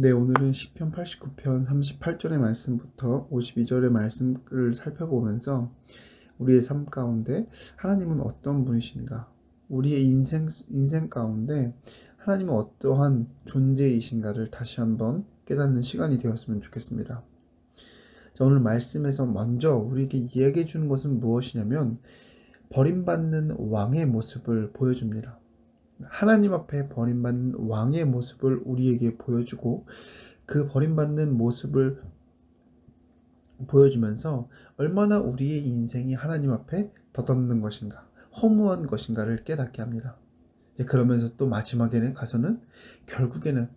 네, 오늘은 시편 89편 38절의 말씀부터 52절의 말씀을 살펴보면서 우리의 삶 가운데 하나님은 어떤 분이신가? 우리의 인생 가운데 하나님은 어떠한 존재이신가를 다시 한번 깨닫는 시간이 되었으면 좋겠습니다. 자, 오늘 말씀에서 먼저 우리에게 이야기해 주는 것은 무엇이냐면 버림받는 왕의 모습을 보여줍니다. 하나님 앞에 버림받는 왕의 모습을 우리에게 보여주고 그 버림받는 모습을 보여주면서 얼마나 우리의 인생이 하나님 앞에 덧없는 것인가, 허무한 것인가를 깨닫게 합니다. 그러면서 또 마지막에는 가서는 결국에는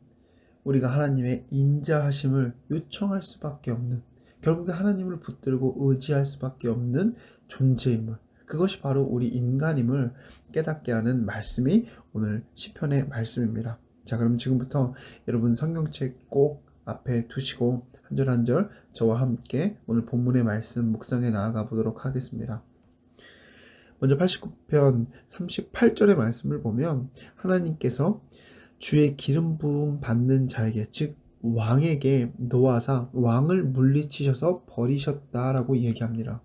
우리가 하나님의 인자하심을 요청할 수밖에 없는, 결국에 하나님을 붙들고 의지할 수밖에 없는 존재임을, 그것이 바로 우리 인간임을 깨닫게 하는 말씀이 오늘 시편의 말씀입니다. 자, 그럼 지금부터 여러분 성경책 꼭 앞에 두시고 한 절 한 절 저와 함께 오늘 본문의 말씀 묵상해 나아가 보도록 하겠습니다. 먼저 89편 38절의 말씀을 보면 하나님께서 주의 기름 부음 받는 자에게, 즉 왕에게 노하사 왕을 물리치셔서 버리셨다라고 얘기합니다.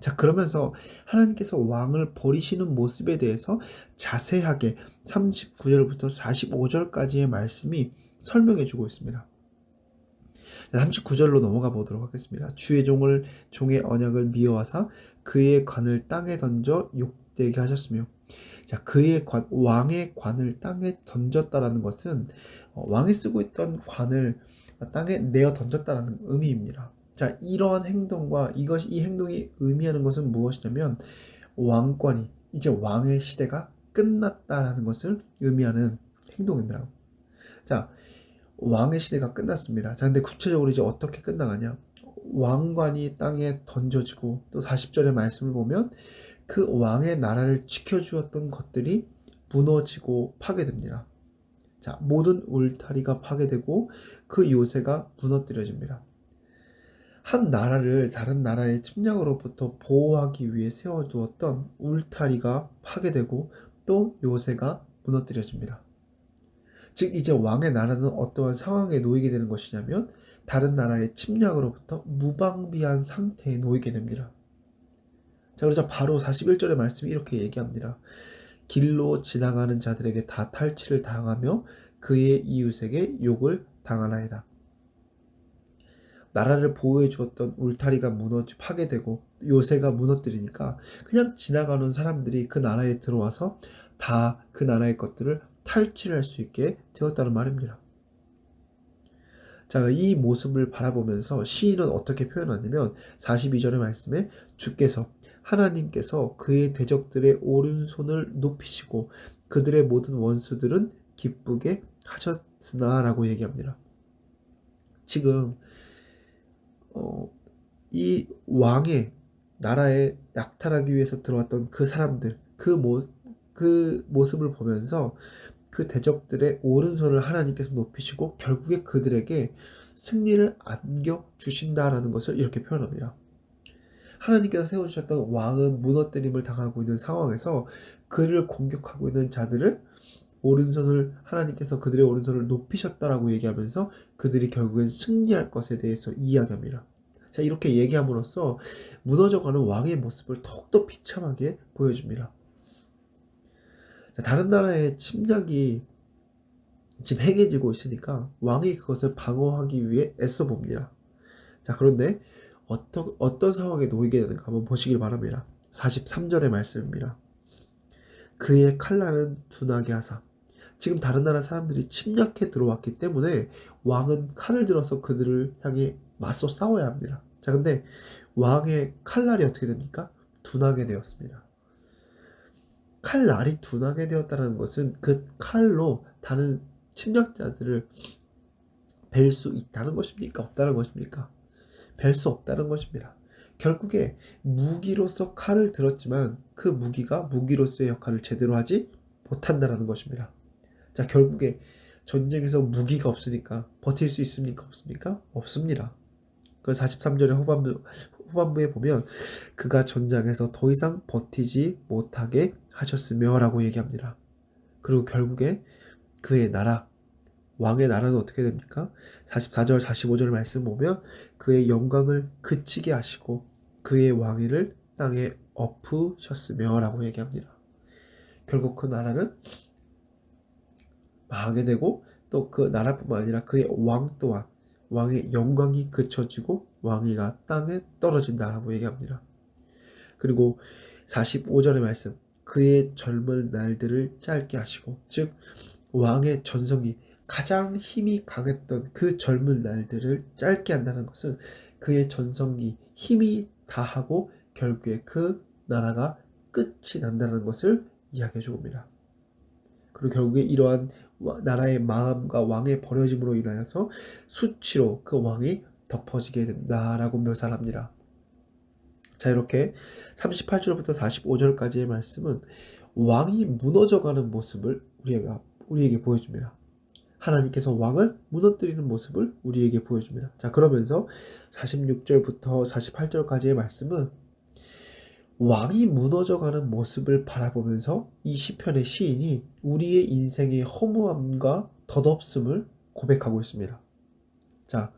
자, 그러면서 하나님께서 왕을 버리시는 모습에 대해서 자세하게 39절부터 45절까지의 말씀이 설명해 주고 있습니다. 39절로 넘어가 보도록 하겠습니다. 주의 종의 언약을 미워하사 그의 관을 땅에 던져 욕되게 하셨으며, 자, 왕의 관을 땅에 던졌다라는 것은 왕이 쓰고 있던 관을 땅에 내어 던졌다라는 의미입니다. 자, 이러한 행동과 이 행동이 의미하는 것은 무엇이냐면 왕권이, 이제 왕의 시대가 끝났다라는 것을 의미하는 행동입니다. 자, 왕의 시대가 끝났습니다. 자, 근데 구체적으로 이제 어떻게 끝나가냐? 왕관이 땅에 던져지고, 또 40절의 말씀을 보면 그 왕의 나라를 지켜주었던 것들이 무너지고 파괴됩니다. 자, 모든 울타리가 파괴되고 그 요새가 무너뜨려집니다. 한 나라를 다른 나라의 침략으로부터 보호하기 위해 세워두었던 울타리가 파괴되고 또 요새가 무너뜨려집니다. 즉 이제 왕의 나라는 어떠한 상황에 놓이게 되는 것이냐면 다른 나라의 침략으로부터 무방비한 상태에 놓이게 됩니다. 자, 그러자 바로 41절의 말씀이 이렇게 얘기합니다. 길로 지나가는 자들에게 다 탈취를 당하며 그의 이웃에게 욕을 당하나이다. 나라를 보호해 주었던 울타리가 파괴되고 요새가 무너뜨리니까 그냥 지나가는 사람들이 그 나라에 들어와서 다 그 나라의 것들을 탈취할 수 있게 되었다는 말입니다. 자, 이 모습을 바라보면서 시인은 어떻게 표현하냐면 42절의 말씀에 하나님께서 그의 대적들의 오른손을 높이시고 그들의 모든 원수들은 기쁘게 하셨으나 라고 얘기합니다. 지금 이 왕의 나라에 약탈하기 위해서 들어왔던 그 사람들, 그 모습을 보면서 그 대적들의 오른손을 하나님께서 높이시고 결국에 그들에게 승리를 안겨주신다라는 것을 이렇게 표현합니다. 하나님께서 세워주셨던 왕은 무너뜨림을 당하고 있는 상황에서 그를 공격하고 있는 자들을 하나님께서 그들의 오른손을 높이셨다라고 얘기하면서 그들이 결국엔 승리할 것에 대해서 이야기합니다. 자, 이렇게 얘기함으로써 무너져가는 왕의 모습을 더욱더 비참하게 보여줍니다. 자, 다른 나라의 침략이 지금 행해지고 있으니까 왕이 그것을 방어하기 위해 애써 봅니다. 자, 그런데 어떤 상황에 놓이게 되는가 한번 보시길 바랍니다. 43절의 말씀입니다. 그의 칼날은 둔하게 하사, 지금 다른 나라 사람들이 침략해 들어왔기 때문에 왕은 칼을 들어서 그들을 향해 맞서 싸워야 합니다. 자, 근데 왕의 칼날이 어떻게 됩니까? 둔하게 되었습니다. 칼날이 둔하게 되었다는 것은 그 칼로 다른 침략자들을 뵐 수 있다는 것입니까? 없다는 것입니까? 뵐 수 없다는 것입니다. 결국에 무기로서 칼을 들었지만 그 무기가 무기로서의 역할을 제대로 하지 못한다는 것입니다. 자, 결국에 전쟁에서 무기가 없으니까 버틸 수 있습니까? 없습니까? 없습니다. 그 43절의 후반부에 보면 그가 전장에서 더 이상 버티지 못하게 하셨으며 라고 얘기합니다. 그리고 결국에 그의 나라, 왕의 나라는 어떻게 됩니까? 44절 45절 말씀 보면 그의 영광을 그치게 하시고 그의 왕위를 땅에 엎으셨으며 라고 얘기합니다. 결국 그 나라는 망하게 되고 또 그 나라뿐만 아니라 그의 왕 또한 왕의 영광이 그쳐지고 왕위가 땅에 떨어진다라고 얘기합니다. 그리고 45절의 말씀 그의 젊은 날들을 짧게 하시고 즉 왕의 전성기 가장 힘이 강했던 그 젊은 날들을 짧게 한다는 것은 그의 전성기 힘이 다하고 결국에 그 나라가 끝이 난다는 것을 이야기해 줍니다. 그리고 결국에 이러한 나라의 마음과 왕의 버려짐으로 인하여서 수치로 그 왕이 덮어지게 된다라고 묘사를 합니다. 자, 이렇게 38절부터 45절까지의 말씀은 왕이 무너져가는 모습을 우리에게 보여줍니다. 하나님께서 왕을 무너뜨리는 모습을 우리에게 보여줍니다. 자, 그러면서 46절부터 48절까지의 말씀은 왕이 무너져가는 모습을 바라보면서 이 시편의 시인이 우리의 인생의 허무함과 덧없음을 고백하고 있습니다. 자,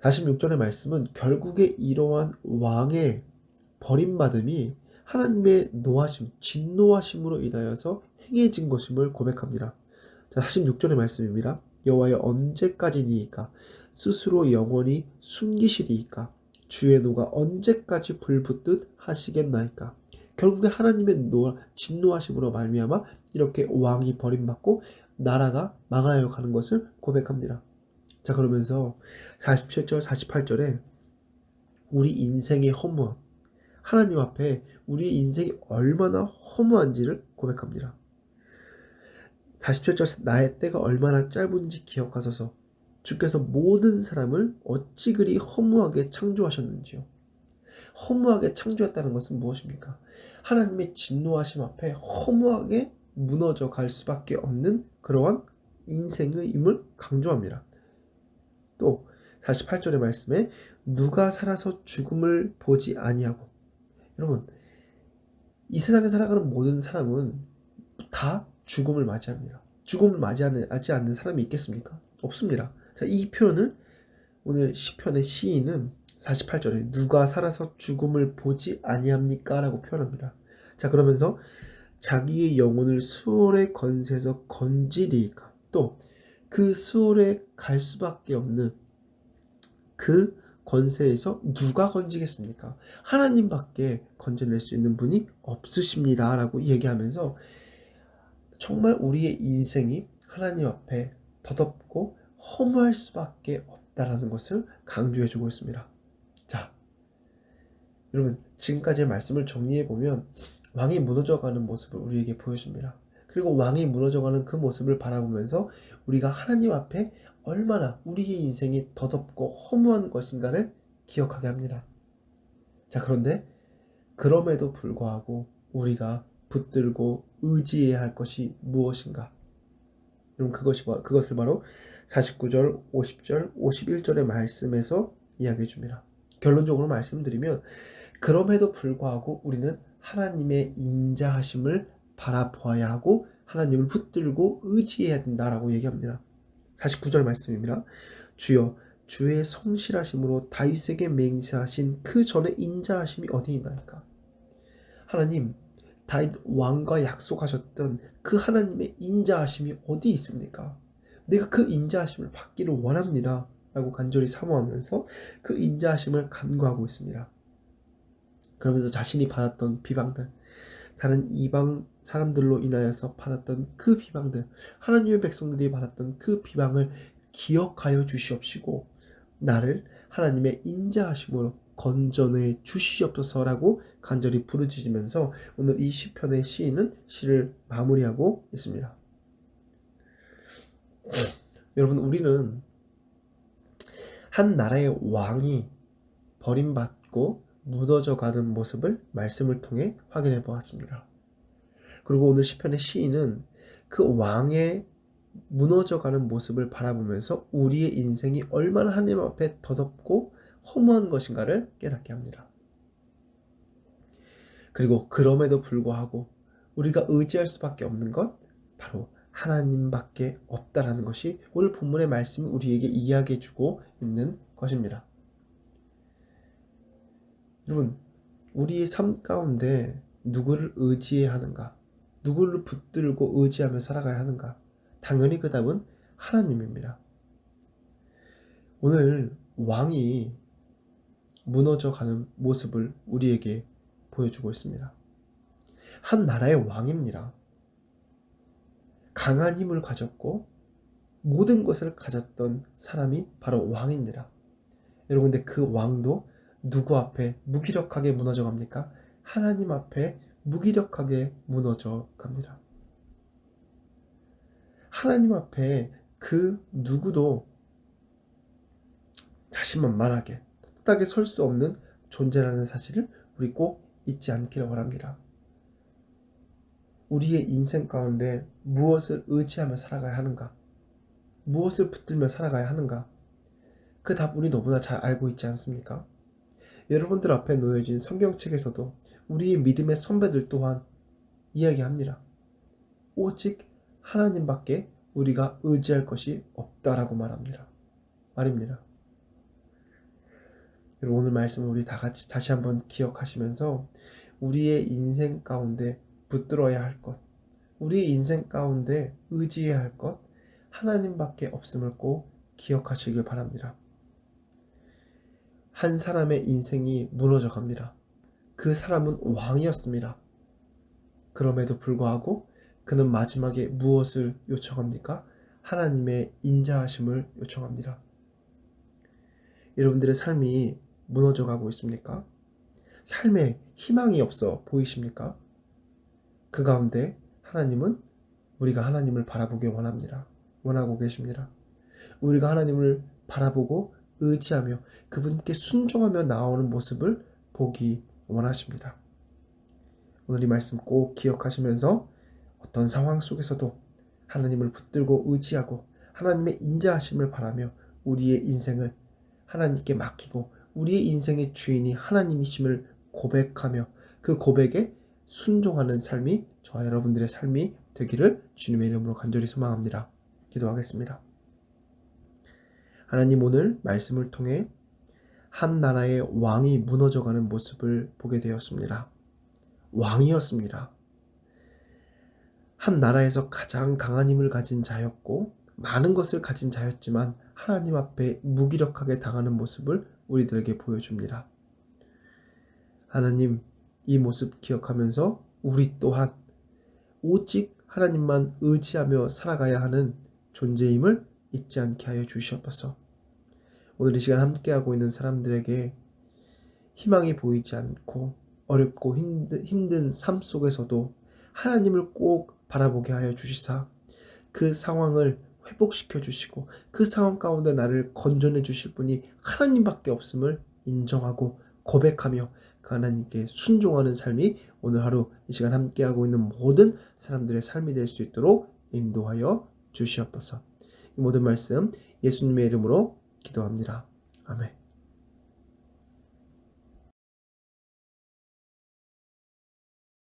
46절의 말씀은 결국에 이러한 왕의 버림받음이 하나님의 노하심, 진노하심으로 인하여서 행해진 것임을 고백합니다. 자, 46절의 말씀입니다. 여호와여 언제까지니이까 스스로 영원히 숨기시리이까 주의 노가 언제까지 불붙듯 하시겠나이까. 결국에 하나님의 진노하심으로 말미암아 이렇게 왕이 버림받고 나라가 망하여 가는 것을 고백합니다. 자, 그러면서 47절 48절에 우리 인생의 허무함, 하나님 앞에 우리의 인생이 얼마나 허무한지를 고백합니다. 47절 나의 때가 얼마나 짧은지 기억하소서. 주께서 모든 사람을 어찌 그리 허무하게 창조하셨는지요. 허무하게 창조했다는 것은 무엇입니까? 하나님의 진노하심 앞에 허무하게 무너져 갈 수밖에 없는 그러한 인생의 임을 강조합니다. 또 48절의 말씀에 누가 살아서 죽음을 보지 아니하고, 여러분 이 세상에 살아가는 모든 사람은 다 죽음을 맞이합니다. 죽음을 맞이하지 않는 사람이 있겠습니까? 없습니다. 자, 이 표현을 오늘 시편의 시인은 48절에 누가 살아서 죽음을 보지 아니합니까? 라고 표현합니다. 자, 그러면서 자기의 영혼을 수월의 건세에서 건지리이까 또 그 수월에 갈 수밖에 없는 그 권세에서 누가 건지겠습니까? 하나님밖에 건져낼 수 있는 분이 없으십니다 라고 얘기하면서 정말 우리의 인생이 하나님 앞에 덧없고 허무할 수밖에 없다라는 것을 강조해주고 있습니다. 자, 여러분 지금까지의 말씀을 정리해보면 왕이 무너져가는 모습을 우리에게 보여줍니다. 그리고 왕이 무너져가는 그 모습을 바라보면서 우리가 하나님 앞에 얼마나 우리의 인생이 덧없고 허무한 것인가를 기억하게 합니다. 자, 그런데 그럼에도 불구하고 우리가 붙들고 의지해야 할 것이 무엇인가? 여러분 그것을 바로 49절, 50절, 51절의 말씀에서 이야기해 줍니다. 결론적으로 말씀드리면 그럼에도 불구하고 우리는 하나님의 인자하심을 바라보아야 하고 하나님을 붙들고 의지해야 된다라고 얘기합니다. 49절 말씀입니다. 주여 주의 성실하심으로 다윗에게 맹세하신 그 전에 인자하심이 어디 있나이까? 하나님 다윗 왕과 약속하셨던 그 하나님의 인자하심이 어디 있습니까? 내가 그 인자하심을 받기를 원합니다 라고 간절히 사모하면서 그 인자하심을 간구하고 있습니다. 그러면서 자신이 받았던 비방들, 다른 이방 사람들로 인하여서 받았던 그 비방들, 하나님의 백성들이 받았던 그 비방을 기억하여 주시옵시고 나를 하나님의 인자하심으로 건져내 주시옵소서라고 간절히 부르짖으면서 오늘 이 시편의 시인은 시를 마무리하고 있습니다. 여러분 우리는 한 나라의 왕이 버림받고 무너져가는 모습을 말씀을 통해 확인해 보았습니다. 그리고 오늘 시편의 시인은 그 왕의 무너져가는 모습을 바라보면서 우리의 인생이 얼마나 하나님 앞에 덧없고 허무한 것인가를 깨닫게 합니다. 그리고 그럼에도 불구하고 우리가 의지할 수밖에 없는 것 바로 하나님밖에 없다라는 것이 오늘 본문의 말씀이 우리에게 이야기해주고 있는 것입니다. 여러분, 우리의 삶 가운데 누구를 의지해야 하는가? 누구를 붙들고 의지하며 살아가야 하는가? 당연히 그 답은 하나님입니다. 오늘 왕이 무너져가는 모습을 우리에게 보여주고 있습니다. 한 나라의 왕입니다. 강한 힘을 가졌고 모든 것을 가졌던 사람이 바로 왕입니다. 여러분, 근데 그 왕도 누구 앞에 무기력하게 무너져 갑니까? 하나님 앞에 무기력하게 무너져 갑니다. 하나님 앞에 그 누구도 자신만만하게 떳떳하게 설 수 없는 존재라는 사실을 우리 꼭 잊지 않기를 바랍니다. 우리의 인생 가운데 무엇을 의지하며 살아가야 하는가? 무엇을 붙들며 살아가야 하는가? 그 답 우리 너무나 잘 알고 있지 않습니까? 여러분들 앞에 놓여진 성경책에서도 우리의 믿음의 선배들 또한 이야기합니다. 오직 하나님밖에 우리가 의지할 것이 없다라고 말합니다. 여러분, 오늘 말씀을 우리 다 같이 다시 한번 기억하시면서 우리의 인생 가운데 붙들어야 할 것, 우리의 인생 가운데 의지해야 할 것, 하나님밖에 없음을 꼭 기억하시길 바랍니다. 한 사람의 인생이 무너져 갑니다. 그 사람은 왕이었습니다. 그럼에도 불구하고 그는 마지막에 무엇을 요청합니까? 하나님의 인자하심을 요청합니다. 여러분들의 삶이 무너져 가고 있습니까? 삶에 희망이 없어 보이십니까? 그 가운데 하나님은 우리가 하나님을 바라보길 원하고 계십니다. 우리가 하나님을 바라보고 의지하며 그분께 순종하며 나오는 모습을 보기 원하십니다. 오늘 이 말씀 꼭 기억하시면서 어떤 상황 속에서도 하나님을 붙들고 의지하고 하나님의 인자하심을 바라며 우리의 인생을 하나님께 맡기고 우리의 인생의 주인이 하나님이심을 고백하며 그 고백에 순종하는 삶이 저와 여러분들의 삶이 되기를 주님의 이름으로 간절히 소망합니다. 기도하겠습니다. 하나님, 오늘 말씀을 통해 한 나라의 왕이 무너져가는 모습을 보게 되었습니다. 왕이었습니다. 한 나라에서 가장 강한 힘을 가진 자였고 많은 것을 가진 자였지만 하나님 앞에 무기력하게 당하는 모습을 우리들에게 보여줍니다. 하나님, 이 모습 기억하면서 우리 또한 오직 하나님만 의지하며 살아가야 하는 존재임을 잊지 않게 하여 주시옵소서. 오늘 이 시간 함께하고 있는 사람들에게 희망이 보이지 않고 어렵고 힘든 삶 속에서도 하나님을 꼭 바라보게 하여 주시사 그 상황을 회복시켜 주시고 그 상황 가운데 나를 건져내 주실 분이 하나님밖에 없음을 인정하고 고백하며 그 하나님께 순종하는 삶이 오늘 하루 이 시간 함께하고 있는 모든 사람들의 삶이 될 수 있도록 인도하여 주시옵소서. 이 모든 말씀 예수님의 이름으로 기도합니다. 아멘.